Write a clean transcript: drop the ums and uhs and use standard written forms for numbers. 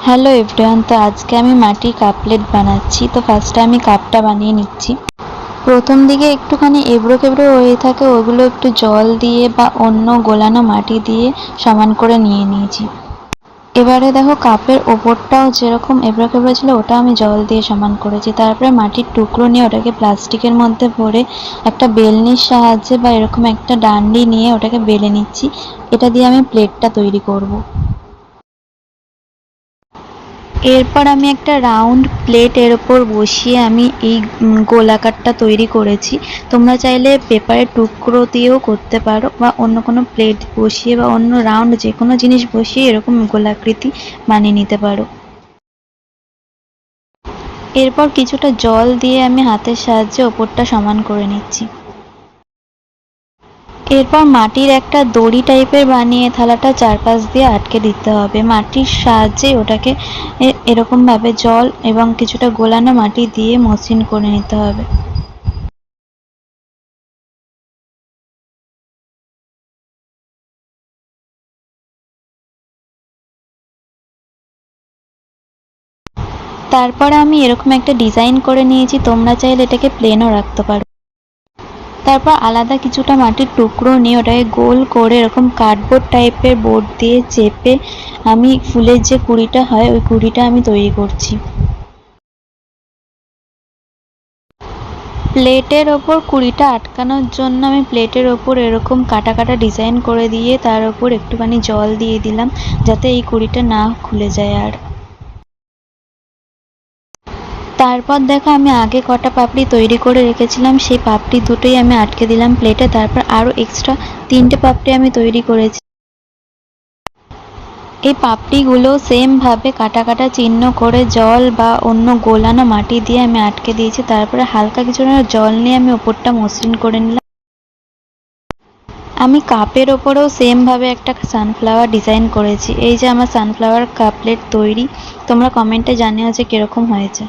Hello everyone, তো আজকে আমি মাটির কাপলেট বানাচ্ছি। তো ফার্স্টে আমি কাপটা বানিয়ে নিচ্ছি। প্রথম দিকে একটুখানি এবড়ো খেবড়ো হয়ে থাকে, ওগুলো একটু জল দিয়ে বা অন্য গোলানো মাটি দিয়ে সমান করে নিয়ে নিয়েছি। এবারে দেখো কাপের ওপরটাও যেরকম এবড়ো খেবড়ো ছিল ওটা আমি জল দিয়ে সমান করেছি। তারপরে মাটির টুকরো নিয়ে ওটাকে প্লাস্টিকের মধ্যে ভরে একটা বেলনির সাহায্যে বা এরকম একটা ডান্ডি নিয়ে ওটাকে বেলে নিচ্ছি। এটা দিয়ে আমি প্লেটটা তৈরি করব। এরপর আমি একটা রাউন্ড প্লেট এর ওপর বসিয়ে আমি এই গোলাকারটা তৈরি করেছি। তোমরা চাইলে পেপারের টুকরো দিয়েও করতে পারো বা অন্য কোনো প্লেট বসিয়ে বা অন্য রাউন্ড যে কোনো জিনিস বসিয়ে এরকম গোলাকৃতি বানিয়ে নিতে পারো। এরপর কিছুটা জল দিয়ে আমি হাতের সাহায্যে ওপরটা সমান করে নিচ্ছি। এরপর মাটির একটা দড়ি টাইপের বানিয়ে থালাটা চারপাশ দিয়ে আটকে দিতে হবে। মাটির সাহায্যে ওটাকে এরকম ভাবে জল এবং কিছুটা গোলানো মাটি দিয়ে মসৃণ করে নিতে হবে। তারপরে আমি এরকম একটা ডিজাইন করে নিয়েছি, তোমরা চাইলে এটাকে প্লেনও রাখতে পারো। তারপর আলাদা কিছুটা মাটির টুকরো নিয়ে ওটাকে গোল করে এরকম কার্ডবোর্ড টাইপের বোর্ড দিয়ে চেপে আমি ফুলের যে কুঁড়িটা হয় ওই কুঁড়িটা আমি তৈরি করছি। প্লেটের ওপর কুঁড়িটা আটকানোর জন্য আমি প্লেটের ওপর এরকম কাটা কাটা ডিজাইন করে দিয়ে তার ওপর একটুখানি জল দিয়ে দিলাম, যাতে এই কুঁড়িটা না খুলে যায়। আর তারপর দেখো আমি আগে কটা পাপড়ি তৈরি করে রেখেছিলাম, সেই পাপড়ি দুটোই আমি আটকে দিলাম প্লেটে। তারপর আরও এক্সট্রা 3টে পাপড়ি আমি তৈরি করেছি। এই পাপড়িগুলো সেম ভাবে কাটা কাটা চিহ্ন করে জল বা অন্য গোলানো মাটি দিয়ে আমি আটকে দিয়েছি। তারপরে হালকা কিছুটা জল নিয়ে আমি ওপরটা মসৃণ করে নিলাম। আমি কাপের ওপরেও সেম ভাবে একটা সানফ্লাওয়ার ডিজাইন করেছি। এই যে আমার সানফ্লাওয়ার কাপলেট তৈরি। তোমরা কমেন্টে জানিও যে কিরকম হয়েছে।